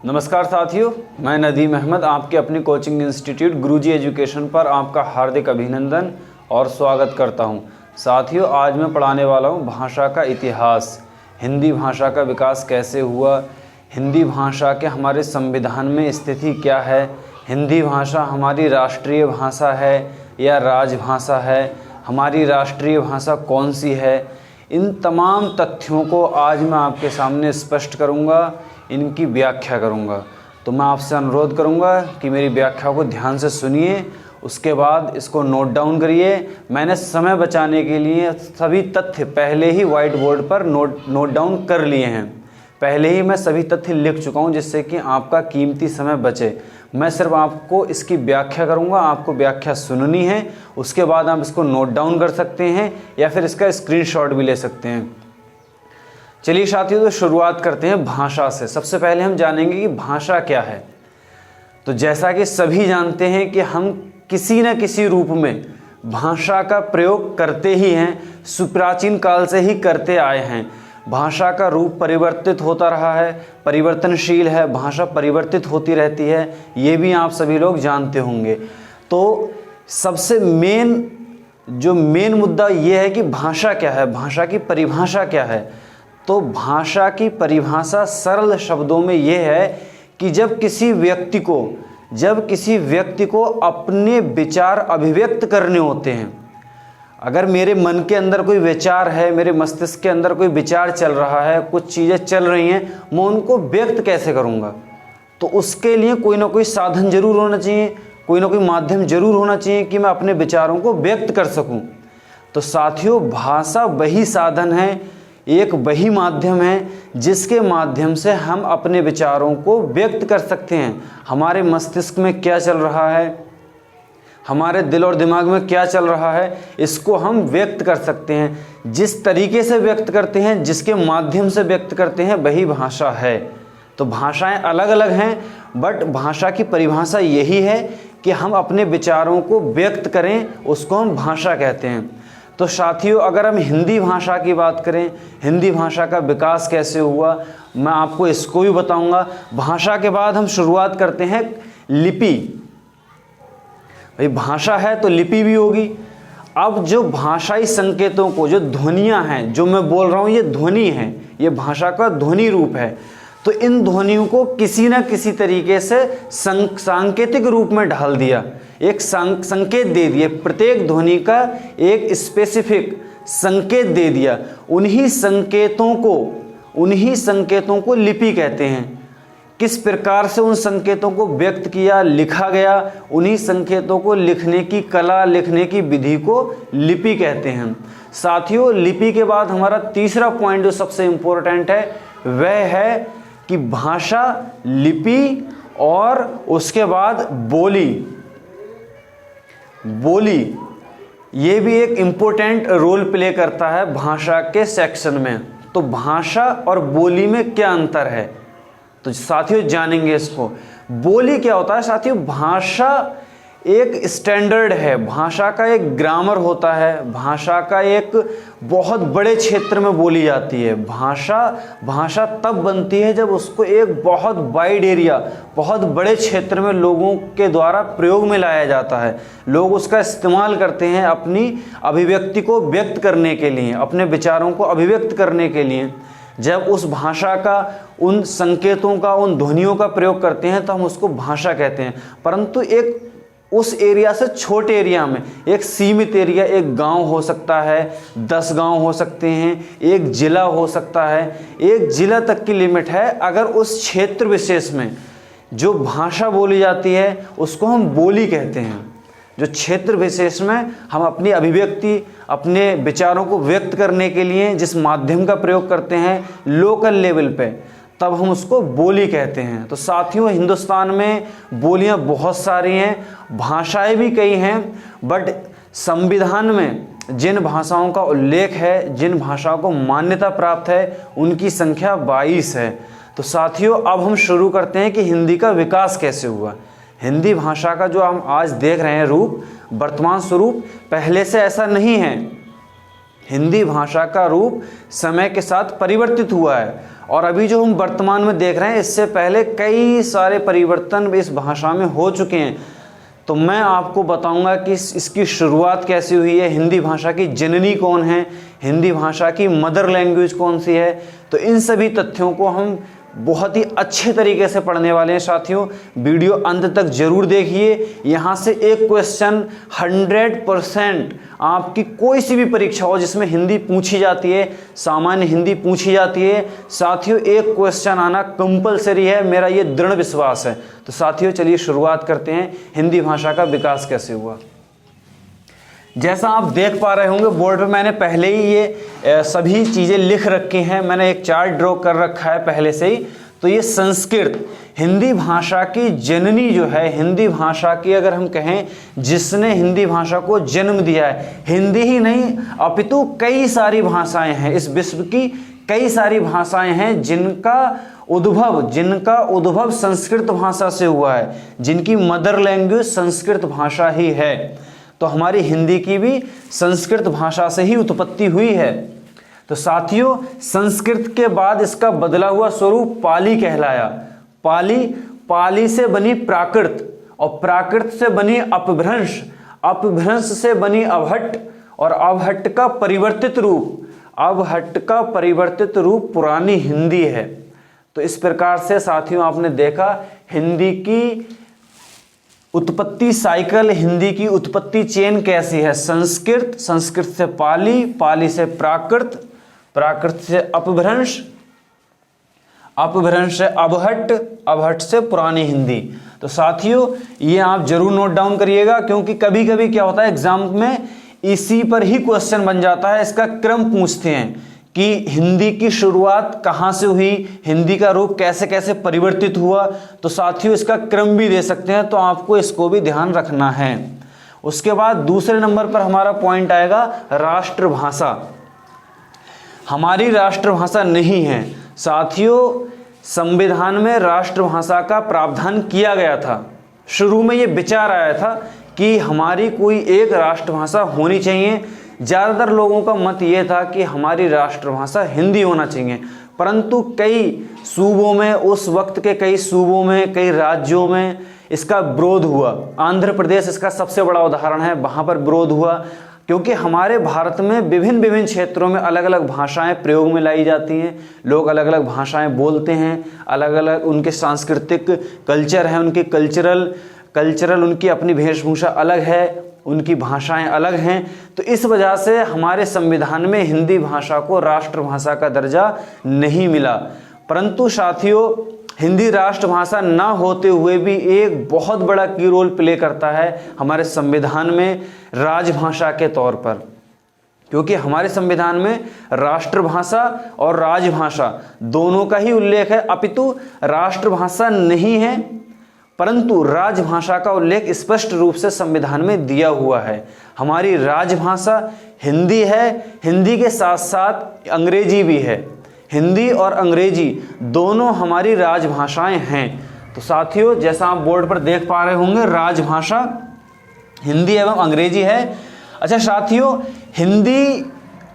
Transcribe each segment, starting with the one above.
नमस्कार साथियों, मैं नदीम अहमद आपके अपनी कोचिंग इंस्टीट्यूट गुरुजी एजुकेशन पर आपका हार्दिक अभिनंदन और स्वागत करता हूं। साथियों, आज मैं पढ़ाने वाला हूं भाषा का इतिहास। हिंदी भाषा का विकास कैसे हुआ, हिंदी भाषा के हमारे संविधान में स्थिति क्या है, हिंदी भाषा हमारी राष्ट्रीय भाषा है या राजभाषा है, हमारी राष्ट्रीय भाषा कौन सी है, इन तमाम तथ्यों को आज मैं आपके सामने स्पष्ट करूंगा, इनकी व्याख्या करूंगा। तो मैं आपसे अनुरोध करूंगा कि मेरी व्याख्या को ध्यान से सुनिए, उसके बाद इसको नोट डाउन करिए। मैंने समय बचाने के लिए सभी तथ्य पहले ही व्हाइट बोर्ड पर नोट डाउन कर लिए हैं। पहले ही मैं सभी तथ्य लिख चुका हूं, जिससे कि आपका कीमती समय बचे। मैं सिर्फ आपको इसकी व्याख्या करूंगा, आपको व्याख्या सुननी है, उसके बाद आप इसको नोट डाउन कर सकते हैं या फिर इसका स्क्रीनशॉट भी ले सकते हैं। चलिए साथियों, तो शुरुआत करते हैं भाषा से। सबसे पहले हम जानेंगे कि भाषा क्या है। तो जैसा कि सभी जानते हैं कि हम किसी न किसी रूप में भाषा का प्रयोग करते ही हैं, सुप्राचीन काल से ही करते आए हैं। भाषा का रूप परिवर्तित होता रहा है, परिवर्तनशील है, भाषा परिवर्तित होती रहती है, ये भी आप सभी लोग जानते होंगे। तो सबसे मेन मुद्दा ये है कि भाषा क्या है, भाषा की परिभाषा क्या है। तो भाषा की परिभाषा सरल शब्दों में ये है कि जब किसी व्यक्ति को अपने विचार अभिव्यक्त करने होते हैं, अगर मेरे मन के अंदर कोई विचार है, मेरे मस्तिष्क के अंदर कोई विचार चल रहा है, कुछ चीज़ें चल रही हैं, मैं उनको व्यक्त कैसे करूँगा। तो उसके लिए कोई ना कोई साधन जरूर होना चाहिए, कोई ना कोई माध्यम जरूर होना चाहिए कि मैं अपने विचारों को व्यक्त कर सकूँ। तो साथियों, भाषा वही साधन है, एक वही माध्यम है जिसके माध्यम से हम अपने विचारों को व्यक्त कर सकते हैं। हमारे मस्तिष्क में क्या चल रहा है, हमारे दिल और दिमाग में क्या चल रहा है, इसको हम व्यक्त कर सकते हैं। जिस तरीके से व्यक्त करते हैं, जिसके माध्यम से व्यक्त करते हैं, वही भाषा है। तो भाषाएं अलग अलग हैं, बट भाषा की परिभाषा यही है कि हम अपने विचारों को व्यक्त करें, उसको हम भाषा कहते हैं। तो साथियों, अगर हम हिंदी भाषा की बात करें, हिंदी भाषा का विकास कैसे हुआ, मैं आपको इसको भी बताऊंगा। भाषा के बाद हम शुरुआत करते हैं लिपि। भाई भाषा है तो लिपि भी होगी। अब जो भाषाई संकेतों को, जो ध्वनियाँ हैं, जो मैं बोल रहा हूँ ये ध्वनि है, ये भाषा का ध्वनि रूप है। तो इन ध्वनियों को किसी न किसी तरीके से सांकेतिक रूप में ढाल दिया, एक संकेत दे दिए, प्रत्येक ध्वनि का एक स्पेसिफिक संकेत दे दिया। उन्हीं संकेतों को लिपि कहते हैं। किस प्रकार से उन संकेतों को व्यक्त किया, लिखा गया, उन्हीं संकेतों को लिखने की कला, लिखने की विधि को लिपि कहते हैं। साथियों, लिपि के बाद हमारा तीसरा पॉइंट जो सबसे इंपॉर्टेंट है वह है कि भाषा, लिपि और उसके बाद बोली ये भी एक इम्पोर्टेंट रोल प्ले करता है भाषा के सेक्शन में। तो भाषा और बोली में क्या अंतर है, तो साथियों जानेंगे इसको। बोली क्या होता है साथियों, भाषा एक स्टैंडर्ड है, भाषा का एक ग्रामर होता है, भाषा का एक बहुत बड़े क्षेत्र में बोली जाती है। भाषा तब बनती है जब उसको एक बहुत वाइड एरिया, बहुत बड़े क्षेत्र में लोगों के द्वारा प्रयोग में लाया जाता है। लोग उसका इस्तेमाल करते हैं अपनी अभिव्यक्ति को व्यक्त करने के लिए, अपने विचारों को अभिव्यक्त करने के लिए। जब उस भाषा का, उन संकेतों का, उन ध्वनियों का प्रयोग करते हैं तो हम उसको भाषा कहते हैं। परंतु एक उस एरिया से छोटे एरिया में, एक सीमित एरिया, एक गांव हो सकता है, 10 गांव हो सकते हैं, एक जिला हो सकता है, एक जिला तक की लिमिट है। अगर उस क्षेत्र विशेष में जो भाषा बोली जाती है उसको हम बोली कहते हैं। जो क्षेत्र विशेष में हम अपनी अभिव्यक्ति, अपने विचारों को व्यक्त करने के लिए जिस माध्यम का प्रयोग करते हैं लोकल लेवल पे, तब हम उसको बोली कहते हैं। तो साथियों, हिंदुस्तान में बोलियां बहुत सारी हैं, भाषाएं भी कई हैं, बट संविधान में जिन भाषाओं का उल्लेख है, जिन भाषाओं को मान्यता प्राप्त है, उनकी संख्या 22 है। तो साथियों, अब हम शुरू करते हैं कि हिंदी का विकास कैसे हुआ। हिंदी भाषा का जो हम आज देख रहे हैं रूप, वर्तमान स्वरूप, पहले से ऐसा नहीं है। हिंदी भाषा का रूप समय के साथ परिवर्तित हुआ है और अभी जो हम वर्तमान में देख रहे हैं इससे पहले कई सारे परिवर्तन इस भाषा में हो चुके हैं। तो मैं आपको बताऊंगा कि इसकी शुरुआत कैसे हुई है, हिंदी भाषा की जननी कौन है, हिंदी भाषा की मदर लैंग्वेज कौन सी है। तो इन सभी तथ्यों को हम बहुत ही अच्छे तरीके से पढ़ने वाले हैं साथियों। वीडियो अंत तक जरूर देखिए। यहाँ से एक क्वेश्चन 100% आपकी कोई सी भी परीक्षा हो जिसमें हिंदी पूछी जाती है, सामान्य हिंदी पूछी जाती है, साथियों एक क्वेश्चन आना कंपलसरी है, मेरा ये दृढ़ विश्वास है। तो साथियों चलिए शुरुआत करते हैं, हिंदी भाषा का विकास कैसे हुआ। जैसा आप देख पा रहे होंगे बोर्ड पे मैंने पहले ही ये सभी चीज़ें लिख रखी हैं, मैंने एक चार्ट ड्रॉ कर रखा है पहले से ही। तो ये संस्कृत हिंदी भाषा की जननी जो है, हिंदी भाषा की अगर हम कहें जिसने हिंदी भाषा को जन्म दिया है, हिंदी ही नहीं अपितु कई सारी भाषाएं हैं, इस विश्व की कई सारी भाषाएं हैं जिनका उद्भव संस्कृत भाषा से हुआ है, जिनकी मदर लैंग्वेज संस्कृत भाषा ही है। तो हमारी हिंदी की भी संस्कृत भाषा से ही उत्पत्ति हुई है। तो साथियों संस्कृत के बाद इसका बदला हुआ स्वरूप पाली कहलाया। पाली से बनी प्राकृत और प्राकृत से बनी अपभ्रंश, अपभ्रंश से बनी अवहट्ट और अवहट्ट का परिवर्तित रूप पुरानी हिंदी है। तो इस प्रकार से साथियों आपने देखा हिंदी की उत्पत्ति साइकिल, हिंदी की उत्पत्ति चेन कैसी है। संस्कृत से पाली से प्राकृत से अपभ्रंश से अवहट्ट से पुरानी हिंदी। तो साथियों ये आप जरूर नोट डाउन करिएगा, क्योंकि कभी कभी क्या होता है एग्जाम में इसी पर ही क्वेश्चन बन जाता है, इसका क्रम पूछते हैं कि हिंदी की शुरुआत कहाँ से हुई, हिंदी का रूप कैसे कैसे परिवर्तित हुआ। तो साथियों इसका क्रम भी दे सकते हैं, तो आपको इसको भी ध्यान रखना है। उसके बाद दूसरे नंबर पर हमारा पॉइंट आएगा राष्ट्रभाषा। हमारी राष्ट्रभाषा नहीं है साथियों, संविधान में राष्ट्रभाषा का प्रावधान किया गया था। शुरू में ये विचार आया था कि हमारी कोई एक राष्ट्रभाषा होनी चाहिए। ज़्यादातर लोगों का मत ये था कि हमारी राष्ट्रभाषा हिंदी होना चाहिए, परंतु कई सूबों में, उस वक्त के कई सूबों में, कई राज्यों में इसका विरोध हुआ। आंध्र प्रदेश इसका सबसे बड़ा उदाहरण है, वहाँ पर विरोध हुआ, क्योंकि हमारे भारत में विभिन्न क्षेत्रों में अलग अलग भाषाएं प्रयोग में लाई जाती हैं, लोग अलग अलग भाषाएं बोलते हैं, अलग अलग उनके सांस्कृतिक कल्चर हैं, उनकी कल्चरल उनकी अपनी वेशभूषा अलग है, उनकी भाषाएं अलग हैं। तो इस वजह से हमारे संविधान में हिंदी भाषा को राष्ट्रभाषा का दर्जा नहीं मिला। परंतु साथियों हिंदी राष्ट्रभाषा ना होते हुए भी एक बहुत बड़ा की रोल प्ले करता है हमारे संविधान में राजभाषा के तौर पर, क्योंकि हमारे संविधान में राष्ट्रभाषा और राजभाषा दोनों का ही उल्लेख है, अपितु राष्ट्रभाषा नहीं है परंतु राजभाषा का उल्लेख स्पष्ट रूप से संविधान में दिया हुआ है। हमारी राजभाषा हिंदी है, हिंदी के साथ साथ अंग्रेजी भी है। हिंदी और अंग्रेजी दोनों हमारी राजभाषाएं हैं। तो साथियों जैसा आप बोर्ड पर देख पा रहे होंगे राजभाषा हिंदी एवं अंग्रेजी है। अच्छा साथियों हिंदी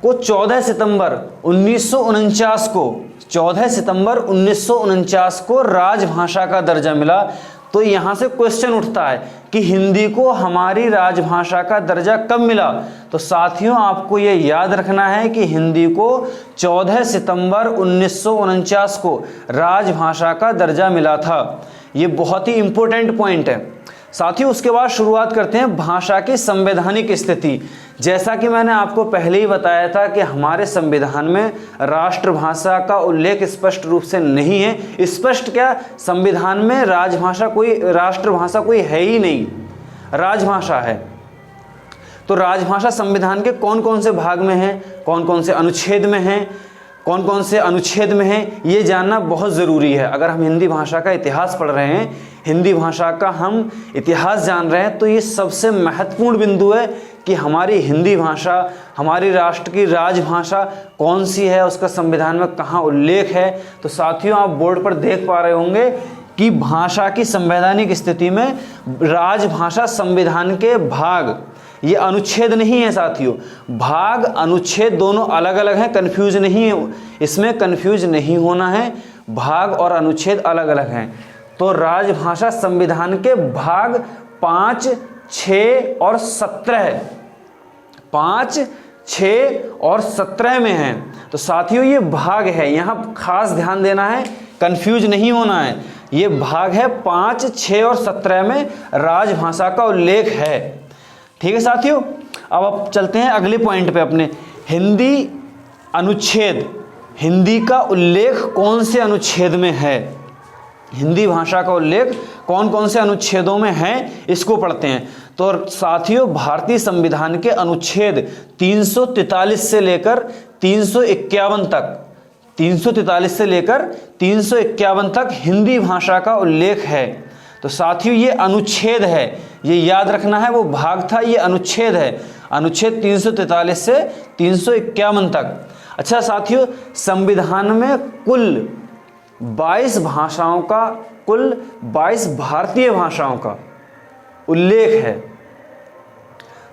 को 14 सितंबर 1949 को राजभाषा का दर्जा मिला। तो यहाँ से क्वेश्चन उठता है कि हिंदी को हमारी राजभाषा का दर्जा कब मिला। तो साथियों आपको ये याद रखना है कि हिंदी को 14 सितंबर 1949 को राजभाषा का दर्जा मिला था। ये बहुत ही इंपॉर्टेंट पॉइंट है साथियों। उसके बाद शुरुआत करते हैं भाषा की संवैधानिक स्थिति। जैसा कि मैंने आपको पहले ही बताया था कि हमारे संविधान में राष्ट्रभाषा का उल्लेख स्पष्ट रूप से नहीं है। स्पष्ट क्या, संविधान में राष्ट्रभाषा कोई है ही नहीं, राजभाषा है। तो राजभाषा संविधान के कौन कौन से भाग में है, कौन कौन से अनुच्छेद में है, कौन कौन से अनुच्छेद में है, ये जानना बहुत ज़रूरी है। अगर हम हिंदी भाषा का इतिहास पढ़ रहे हैं, हिंदी भाषा का हम इतिहास जान रहे हैं, तो ये सबसे महत्वपूर्ण बिंदु है कि हमारी हिंदी भाषा, हमारी राष्ट्र की राजभाषा कौन सी है, उसका संविधान में कहाँ उल्लेख है। तो साथियों आप बोर्ड पर देख पा रहे होंगे कि भाषा की संवैधानिक स्थिति में राजभाषा संविधान के भाग ये अनुच्छेद नहीं है साथियों। भाग अनुच्छेद दोनों अलग अलग हैं, कंफ्यूज नहीं है, इसमें कंफ्यूज नहीं होना है। भाग और अनुच्छेद अलग अलग हैं। तो राजभाषा संविधान के भाग 5, 6 और 17, 5, 6 और 17 में है। तो साथियों ये भाग है, यहाँ खास ध्यान देना है, कंफ्यूज नहीं होना है। ये भाग है 5, 6 और 17 में राजभाषा का उल्लेख है। ठीक है साथियों, अब चलते हैं अगले पॉइंट पे अपने। हिंदी अनुच्छेद, हिंदी का उल्लेख कौन से अनुच्छेद में है, हिंदी भाषा का उल्लेख कौन कौन से अनुच्छेदों में है, इसको पढ़ते हैं। तो साथियों भारतीय संविधान के अनुच्छेद 343 से लेकर 351 तक, 343 से लेकर 351 तक हिंदी भाषा का उल्लेख है। तो साथियों ये अनुच्छेद है, ये याद रखना है, वो भाग था, ये अनुच्छेद है, अनुच्छेद 343 से 351 तक। अच्छा साथियों, संविधान में कुल 22 भाषाओं का, कुल 22 भारतीय भाषाओं का उल्लेख है।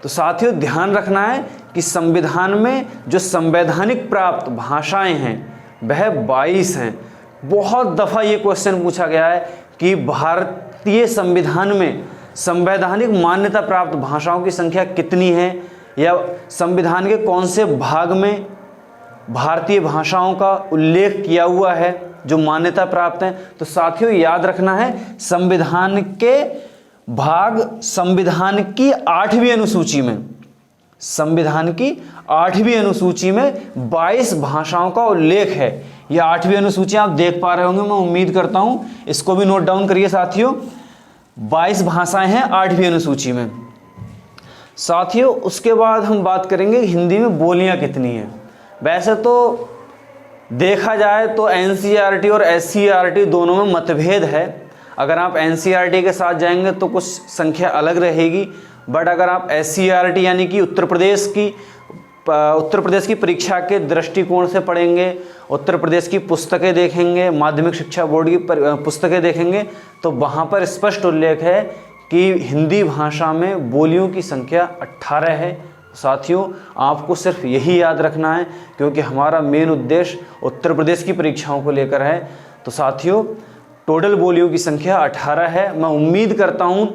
तो साथियों ध्यान रखना है कि संविधान में जो संवैधानिक प्राप्त भाषाएं हैं वह 22 हैं। बहुत दफ़ा ये क्वेश्चन पूछा गया है कि भारतीय संविधान में संवैधानिक मान्यता प्राप्त भाषाओं की संख्या कितनी है, या संविधान के कौन से भाग में भारतीय भाषाओं का उल्लेख किया हुआ है जो मान्यता प्राप्त हैं। तो साथियों याद रखना है, संविधान के भाग, संविधान की 8वीं अनुसूची में, संविधान की 8वीं अनुसूची में 22 भाषाओं का उल्लेख है। ये 8वीं अनुसूची आप देख पा रहे होंगे, मैं उम्मीद करता हूं, इसको भी नोट डाउन करिए साथियों। 22 भाषाएं हैं 8वीं अनुसूची में। साथियों उसके बाद हम बात करेंगे हिंदी में बोलियां कितनी हैं। वैसे तो देखा जाए तो एनसीईआरटी और एससीईआरटी दोनों में मतभेद है। अगर आप एनसीईआरटी के साथ जाएंगे तो कुछ संख्या अलग रहेगी, बट अगर आप एससीईआरटी यानी कि उत्तर प्रदेश की परीक्षा के दृष्टिकोण से पढ़ेंगे, उत्तर प्रदेश की पुस्तकें देखेंगे, माध्यमिक शिक्षा बोर्ड की पुस्तकें देखेंगे, तो वहाँ पर स्पष्ट उल्लेख है कि हिंदी भाषा में बोलियों की संख्या 18 है। साथियों आपको सिर्फ यही याद रखना है, क्योंकि हमारा मेन उद्देश्य उत्तर प्रदेश की परीक्षाओं को लेकर है। तो साथियों टोटल बोलियों की संख्या 18 है। मैं उम्मीद करता हूं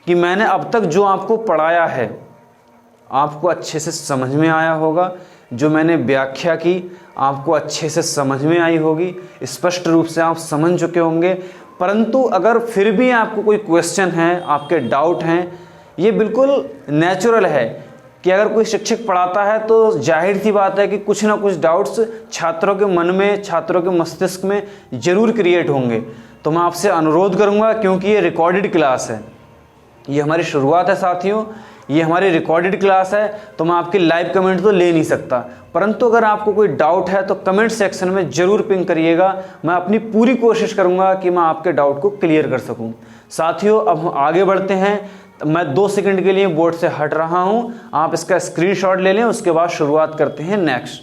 कि मैंने अब तक जो आपको पढ़ाया है आपको अच्छे से समझ में आया होगा। जो मैंने व्याख्या की आपको अच्छे से समझ में आई होगी, स्पष्ट रूप से आप समझ चुके होंगे। परंतु अगर फिर भी आपको कोई क्वेश्चन है, आपके डाउट हैं, ये बिल्कुल नेचुरल है कि अगर कोई शिक्षक पढ़ाता है तो जाहिर सी बात है कि कुछ ना कुछ डाउट्स छात्रों के मन में, छात्रों के मस्तिष्क में ज़रूर क्रिएट होंगे। तो मैं आपसे अनुरोध करूंगा, क्योंकि ये रिकॉर्डेड क्लास है, ये हमारी शुरुआत है साथियों, ये हमारी रिकॉर्डेड क्लास है, तो मैं आपकी लाइव कमेंट तो ले नहीं सकता। परंतु अगर आपको कोई डाउट है तो कमेंट सेक्शन में ज़रूर पिंग करिएगा। मैं अपनी पूरी कोशिश करूंगा कि मैं आपके डाउट को क्लियर कर सकूं। साथियों अब हम आगे बढ़ते हैं। मैं 2 सेकंड के लिए बोर्ड से हट रहा हूं, आप इसका स्क्रीनशॉट ले लें, उसके बाद शुरुआत करते हैं नेक्स्ट।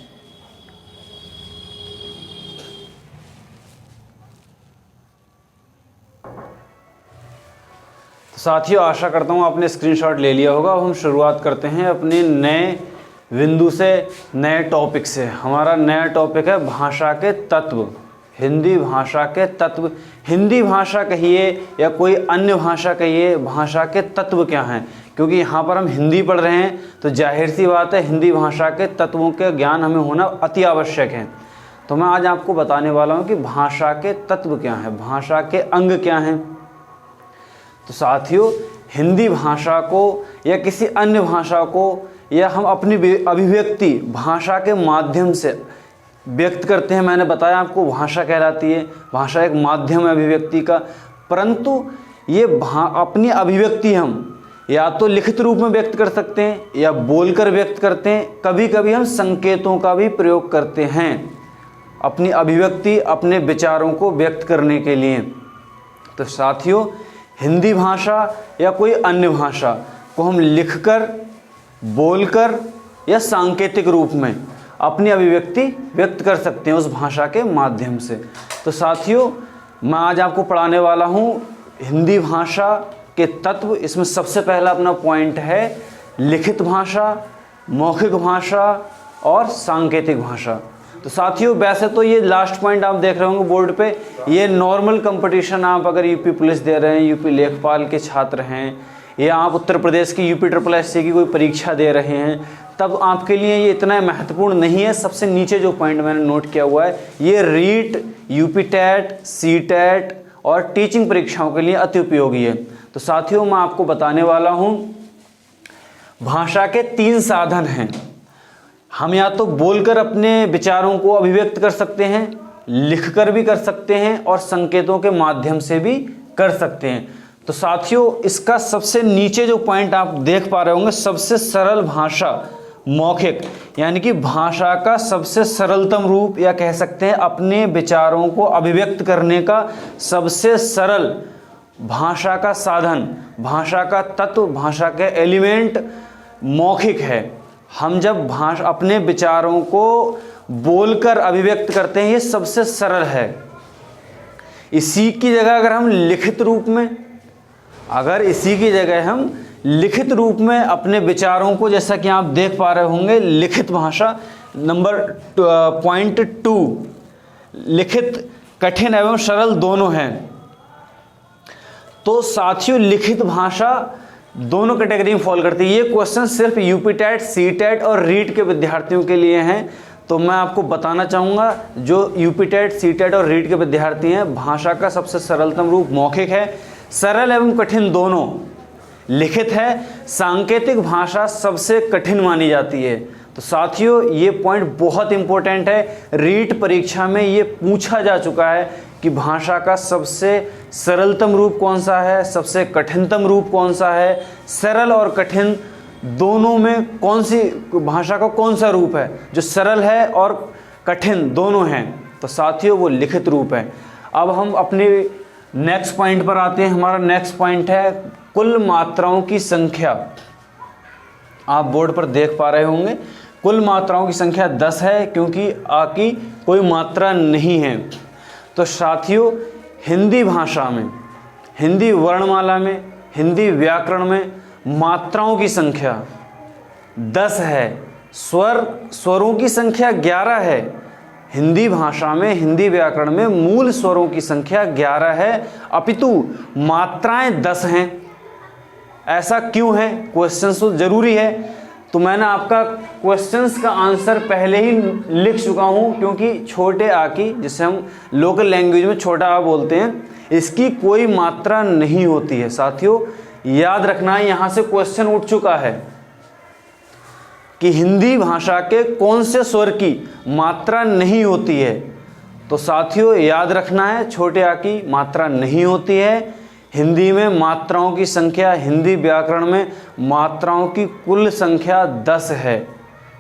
साथियों आशा करता हूँ आपने स्क्रीनशॉट ले लिया होगा। अब हम शुरुआत करते हैं अपने नए बिंदु से, नए टॉपिक से। हमारा नया टॉपिक है भाषा के तत्व, हिंदी भाषा के तत्व। हिंदी भाषा कहिए या कोई अन्य भाषा कहिए, भाषा के तत्व क्या हैं, क्योंकि यहाँ पर हम हिंदी पढ़ रहे हैं तो जाहिर सी बात है हिंदी भाषा के तत्वों के ज्ञान हमें होना अति आवश्यक है। तो मैं आज आपको बताने वाला हूँ कि भाषा के तत्व क्या हैं, भाषा के अंग क्या हैं। तो साथियों हिंदी भाषा को या किसी अन्य भाषा को या हम अपनी अभिव्यक्ति भाषा के माध्यम से व्यक्त करते हैं। मैंने बताया आपको भाषा कहलाती है, भाषा एक माध्यम है अभिव्यक्ति का। परंतु ये अपनी अभिव्यक्ति हम या तो लिखित रूप में व्यक्त कर सकते हैं या बोलकर व्यक्त करते हैं। कभी कभी हम संकेतों का भी प्रयोग करते हैं अपनी अभिव्यक्ति, अपने विचारों को व्यक्त करने के लिए। तो साथियों हिंदी भाषा या कोई अन्य भाषा को हम लिखकर, बोलकर या सांकेतिक रूप में अपनी अभिव्यक्ति व्यक्त कर सकते हैं उस भाषा के माध्यम से। तो साथियों मैं आज आपको पढ़ाने वाला हूँ हिंदी भाषा के तत्व। इसमें सबसे पहला अपना पॉइंट है लिखित भाषा, मौखिक भाषा और सांकेतिक भाषा। तो साथियों वैसे तो ये लास्ट पॉइंट आप देख रहे होंगे बोर्ड पे, ये नॉर्मल कंपटीशन, आप अगर यूपी पुलिस दे रहे हैं, यूपी लेखपाल के छात्र हैं, या आप उत्तर प्रदेश की यूपी SSS की कोई परीक्षा दे रहे हैं, तब आपके लिए ये इतना महत्वपूर्ण नहीं है। सबसे नीचे जो पॉइंट मैंने नोट किया हुआ है, ये रीट, यूपी टेट, CTET और टीचिंग परीक्षाओं के लिए अति उपयोगी है। तो साथियों मैं आपको बताने वाला हूँ, भाषा के 3 साधन हैं। हम या तो बोलकर अपने विचारों को अभिव्यक्त कर सकते हैं, लिखकर भी कर सकते हैं और संकेतों के माध्यम से भी कर सकते हैं। तो साथियों इसका सबसे नीचे जो पॉइंट आप देख पा रहे होंगे, सबसे सरल भाषा मौखिक, यानी कि भाषा का सबसे सरलतम रूप, या कह सकते हैं अपने विचारों को अभिव्यक्त करने का सबसे सरल भाषा का साधन, भाषा का तत्व, भाषा के एलिमेंट मौखिक है। हम जब अपने विचारों को बोलकर अभिव्यक्त करते हैं, ये सबसे सरल है। इसी की जगह अगर हम लिखित रूप में, लिखित रूप में अपने विचारों को, जैसा कि आप देख पा रहे होंगे, लिखित भाषा नंबर पॉइंट 2, लिखित कठिन एवं सरल दोनों हैं। तो साथियों लिखित भाषा दोनों कैटेगरी में फॉल करती है। ये क्वेश्चन सिर्फ यूपी टेट, CTET और रीट के विद्यार्थियों के लिए हैं। तो मैं आपको बताना चाहूँगा, जो यूपी टेट, CTET और रीट के विद्यार्थी हैं, भाषा का सबसे सरलतम रूप मौखिक है, सरल एवं कठिन दोनों लिखित है, सांकेतिक भाषा सबसे कठिन मानी जाती है। तो साथियों ये पॉइंट बहुत इंपॉर्टेंट है, रीट परीक्षा में ये पूछा जा चुका है कि भाषा का सबसे सरलतम रूप कौन सा है, सबसे कठिनतम रूप कौन सा है, सरल और कठिन दोनों में कौन सी भाषा का कौन सा रूप है जो सरल है और कठिन दोनों हैं। तो साथियों वो लिखित रूप है। अब हम अपने नेक्स्ट पॉइंट पर आते हैं। हमारा नेक्स्ट पॉइंट है कुल मात्राओं की संख्या। आप बोर्ड पर देख पा रहे होंगे कुल मात्राओं की संख्या 10 है, क्योंकि आ की कोई मात्रा नहीं है। तो साथियों हिंदी भाषा में, हिंदी वर्णमाला में, हिंदी व्याकरण में मात्राओं की संख्या 10 है, स्वरों की संख्या 11 है। हिंदी भाषा में, हिंदी व्याकरण में मूल स्वरों की संख्या 11 है, अपितु मात्राएं 10 हैं। ऐसा क्यों है? क्वेश्चन तो जरूरी है, तो मैंने आपका क्वेश्चंस का आंसर पहले ही लिख चुका हूं, क्योंकि छोटे आ की, जिसे हम लोकल लैंग्वेज में छोटा आ बोलते हैं, इसकी कोई मात्रा नहीं होती है। साथियों याद रखना है, यहां से क्वेश्चन उठ चुका है कि हिंदी भाषा के कौन से स्वर की मात्रा नहीं होती है। तो साथियों याद रखना है, छोटे आ की मात्रा नहीं होती है। हिंदी में मात्राओं की संख्या, हिंदी व्याकरण में मात्राओं की कुल संख्या 10 है।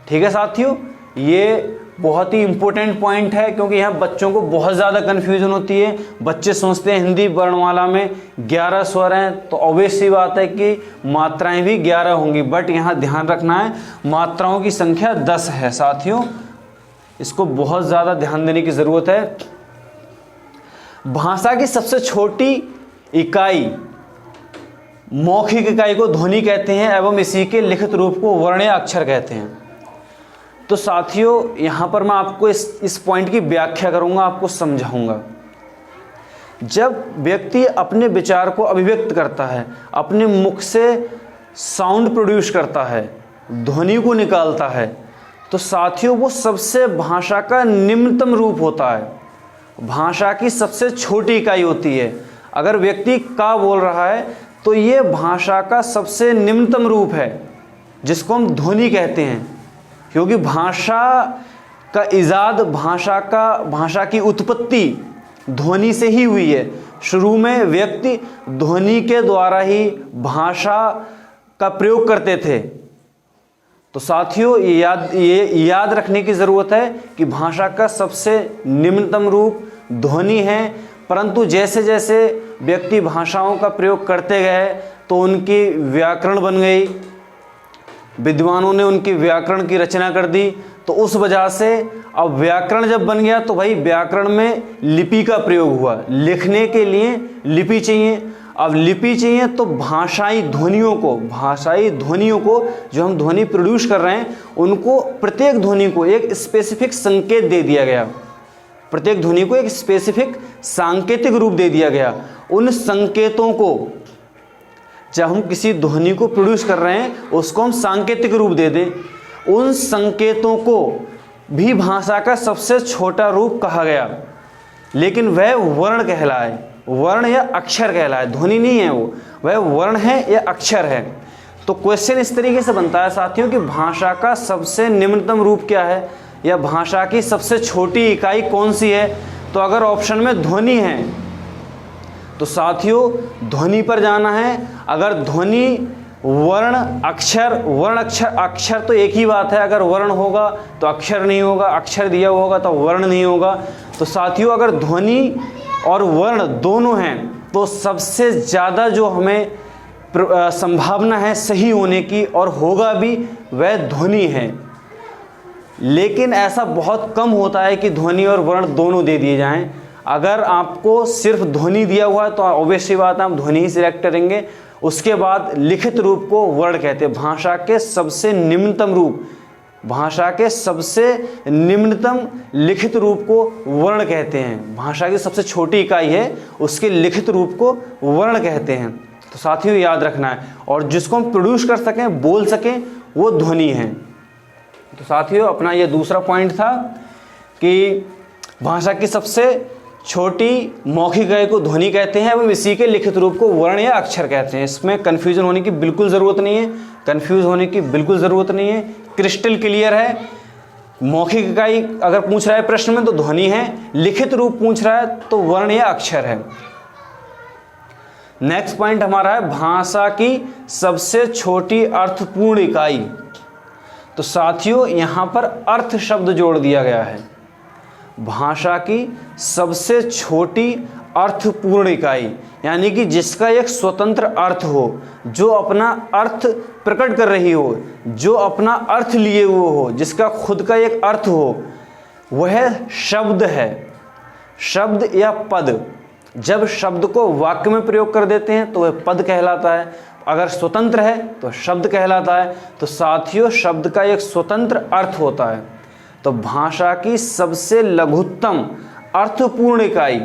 ठीक है साथियों, ये बहुत ही इंपॉर्टेंट पॉइंट है, क्योंकि यहाँ बच्चों को बहुत ज़्यादा कन्फ्यूजन होती है। बच्चे सोचते हैं हिंदी वर्णमाला में 11 स्वर हैं, तो ऑब्वियस सी बात है कि मात्राएं भी 11 होंगी, बट यहाँ ध्यान रखना है मात्राओं की संख्या 10 है। साथियों इसको बहुत ज़्यादा ध्यान देने की ज़रूरत है। भाषा की सबसे छोटी इकाई, मौखिक इकाई को ध्वनि कहते हैं, एवं इसी के लिखित रूप को वर्ण या अक्षर कहते हैं। तो साथियों यहाँ पर मैं आपको इस पॉइंट की व्याख्या करूँगा, आपको समझाऊँगा। जब व्यक्ति अपने विचार को अभिव्यक्त करता है, अपने मुख से साउंड प्रोड्यूस करता है, ध्वनि को निकालता है, तो साथियों वो सबसे भाषा का निम्नतम रूप होता है, भाषा की सबसे छोटी इकाई होती है। अगर व्यक्ति का बोल रहा है तो ये भाषा का सबसे निम्नतम रूप है, जिसको हम ध्वनि कहते हैं, क्योंकि भाषा का इजाद, भाषा की उत्पत्ति ध्वनि से ही हुई है। शुरू में व्यक्ति ध्वनि के द्वारा ही भाषा का प्रयोग करते थे। तो साथियों ये याद रखने की ज़रूरत है कि भाषा का सबसे निम्नतम रूप ध्वनि है, परंतु जैसे जैसे व्यक्ति भाषाओं का प्रयोग करते गए तो उनकी व्याकरण बन गई, विद्वानों ने उनकी व्याकरण की रचना कर दी। तो उस वजह से अब व्याकरण जब बन गया तो भाई व्याकरण में लिपि का प्रयोग हुआ, लिखने के लिए लिपि चाहिए। अब लिपि चाहिए तो भाषाई ध्वनियों को जो हम ध्वनि प्रोड्यूस कर रहे हैं उनको, प्रत्येक ध्वनि को एक स्पेसिफिक संकेत दे दिया गया, प्रत्येक ध्वनि को एक स्पेसिफिक सांकेतिक रूप दे दिया गया। उन संकेतों को, जब हम किसी ध्वनि को प्रोड्यूस कर रहे हैं उसको हम सांकेतिक रूप दे दें, उन संकेतों को भी भाषा का सबसे छोटा रूप कहा गया, लेकिन वह वर्ण कहलाए, वर्ण या अक्षर कहलाए, ध्वनि नहीं है वो, वह वर्ण है या अक्षर है। तो क्वेश्चन इस तरीके से बनता है साथियों कि भाषा का सबसे निम्नतम रूप क्या है या भाषा की सबसे छोटी इकाई कौन सी है। तो अगर ऑप्शन में ध्वनि है तो साथियों ध्वनि पर जाना है। अगर ध्वनि, वर्ण, अक्षर तो एक ही बात है, अगर वर्ण होगा तो अक्षर नहीं होगा, अक्षर दिया हुआ होगा तो वर्ण नहीं होगा। तो साथियों अगर ध्वनि और वर्ण दोनों हैं तो सबसे ज़्यादा जो हमें संभावना है सही होने की और होगा भी, वह ध्वनि है। लेकिन ऐसा बहुत कम होता है कि ध्वनि और वर्ण दोनों दे दिए जाएं। अगर आपको सिर्फ ध्वनि दिया हुआ है तो ऑब्वियसली बात है आप ध्वनि ही सिलेक्ट करेंगे। उसके बाद लिखित रूप को वर्ण कहते हैं, भाषा के सबसे निम्नतम रूप, भाषा के सबसे निम्नतम लिखित रूप को वर्ण कहते हैं। भाषा की सबसे छोटी इकाई है उसके लिखित रूप को वर्ण कहते हैं। तो साथियों याद रखना है, और जिसको हम प्रोड्यूस कर सकें, बोल सकें, वो ध्वनि है। तो साथियों अपना ये दूसरा पॉइंट था कि भाषा की सबसे छोटी मौखिक इकाई को ध्वनि कहते हैं एवं इसी के लिखित रूप को वर्ण या अक्षर कहते हैं। इसमें कन्फ्यूजन होने की बिल्कुल ज़रूरत नहीं है, कन्फ्यूज होने की बिल्कुल ज़रूरत नहीं है, क्रिस्टल क्लियर है। मौखिक इकाई अगर पूछ रहा है प्रश्न में तो ध्वनि है, लिखित रूप पूछ रहा है तो वर्ण या अक्षर है। नेक्स्ट पॉइंट हमारा है भाषा की सबसे छोटी अर्थपूर्ण इकाई। तो साथियों यहाँ पर अर्थ शब्द जोड़ दिया गया है। भाषा की सबसे छोटी अर्थपूर्ण इकाई यानी कि जिसका एक स्वतंत्र अर्थ हो, जो अपना अर्थ प्रकट कर रही हो, जो अपना अर्थ लिए हुए हो, जिसका खुद का एक अर्थ हो, वह शब्द है, शब्द या पद। जब शब्द को वाक्य में प्रयोग कर देते हैं तो वह पद कहलाता है, अगर स्वतंत्र है तो शब्द कहलाता है। तो साथियों शब्द का एक स्वतंत्र अर्थ होता है। तो भाषा की सबसे लघुत्तम अर्थपूर्ण इकाई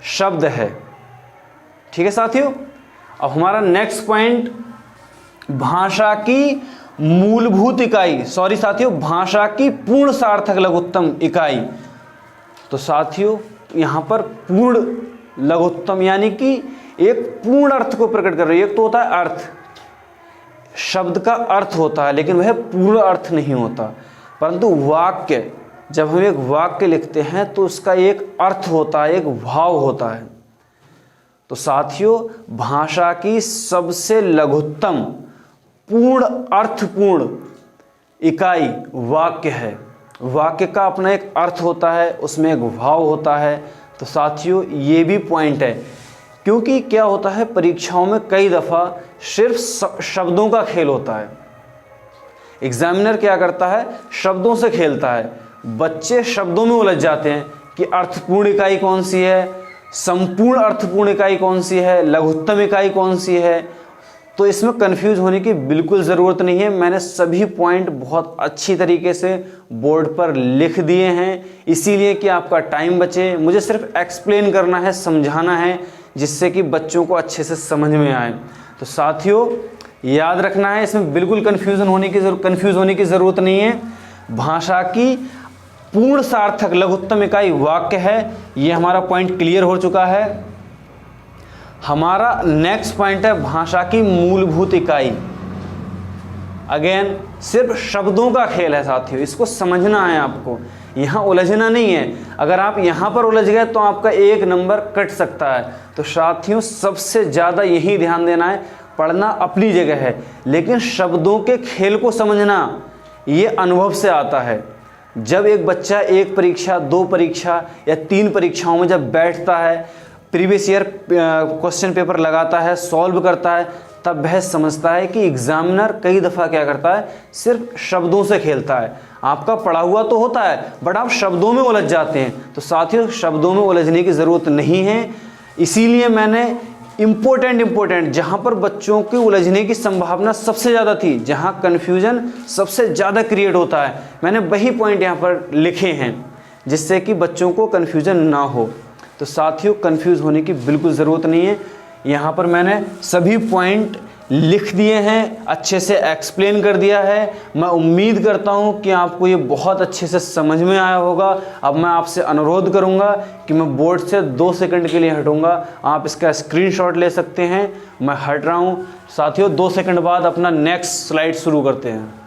शब्द है। ठीक है साथियों। अब हमारा नेक्स्ट पॉइंट भाषा की मूलभूत इकाई, सॉरी साथियों, भाषा की पूर्ण सार्थक लघुत्तम इकाई। तो साथियों यहाँ पर पूर्ण लघुत्तम यानी कि एक पूर्ण अर्थ को प्रकट कर रही है। एक तो होता है अर्थ, शब्द का अर्थ होता है लेकिन वह पूर्ण अर्थ नहीं होता, परंतु वाक्य, जब हम एक वाक्य लिखते हैं तो उसका एक अर्थ होता है, एक भाव होता है। तो साथियों भाषा की सबसे लघुत्तम पूर्ण अर्थपूर्ण इकाई वाक्य है। वाक्य का अपना एक अर्थ होता है, उसमें एक भाव होता है। तो साथियों ये भी पॉइंट है, क्योंकि क्या होता है परीक्षाओं में कई दफ़ा सिर्फ शब्दों का खेल होता है। एग्जामिनर क्या करता है, शब्दों से खेलता है। बच्चे शब्दों में उलझ जाते हैं कि अर्थपूर्ण इकाई कौन सी है, संपूर्ण अर्थपूर्ण इकाई कौन सी है, लघुत्तम इकाई कौन सी है। तो इसमें कंफ्यूज होने की बिल्कुल ज़रूरत नहीं है। मैंने सभी पॉइंट बहुत अच्छी तरीके से बोर्ड पर लिख दिए हैं, इसीलिए कि आपका टाइम बचे। मुझे सिर्फ एक्सप्लेन करना है, समझाना है, जिससे कि बच्चों को अच्छे से समझ में आए। तो साथियों याद रखना है, इसमें बिल्कुल कंफ्यूज होने की ज़रूरत नहीं है। भाषा की पूर्ण सार्थक लघुत्तम इकाई वाक्य है। ये हमारा पॉइंट क्लियर हो चुका है। हमारा नेक्स्ट पॉइंट है भाषा की मूलभूत इकाई। अगेन सिर्फ शब्दों का खेल है साथियों, इसको समझना है आपको, यहाँ उलझना नहीं है। अगर आप यहाँ पर उलझ गए तो आपका एक नंबर कट सकता है। तो साथियों सबसे ज़्यादा यही ध्यान देना है, पढ़ना अपनी जगह है लेकिन शब्दों के खेल को समझना ये अनुभव से आता है। जब एक बच्चा एक परीक्षा, दो परीक्षा या तीन परीक्षाओं में जब बैठता है, प्रीवियस ईयर क्वेश्चन पेपर लगाता है, सॉल्व करता है, तब वह समझता है कि एग्जामिनर कई दफ़ा क्या करता है, सिर्फ शब्दों से खेलता है। आपका पढ़ा हुआ तो होता है बट आप शब्दों में उलझ जाते हैं। तो साथियों शब्दों में उलझने की ज़रूरत नहीं है, इसीलिए मैंने इम्पोर्टेंट जहाँ पर बच्चों के उलझने की संभावना सबसे ज़्यादा थी, जहाँ कन्फ्यूजन सबसे ज़्यादा क्रिएट होता है, मैंने वही पॉइंट यहाँ पर लिखे हैं जिससे कि बच्चों को कन्फ्यूजन ना हो। तो साथियों, कन्फ्यूज़ होने की बिल्कुल ज़रूरत नहीं है। यहाँ पर मैंने सभी पॉइंट लिख दिए हैं, अच्छे से एक्सप्लेन कर दिया है। मैं उम्मीद करता हूँ कि आपको ये बहुत अच्छे से समझ में आया होगा। अब मैं आपसे अनुरोध करूँगा कि मैं बोर्ड से 2 सेकंड के लिए हटूँगा, आप इसका स्क्रीनशॉट ले सकते हैं। मैं हट रहा हूँ साथियों, 2 सेकंड बाद अपना नेक्स्ट स्लाइड शुरू करते हैं।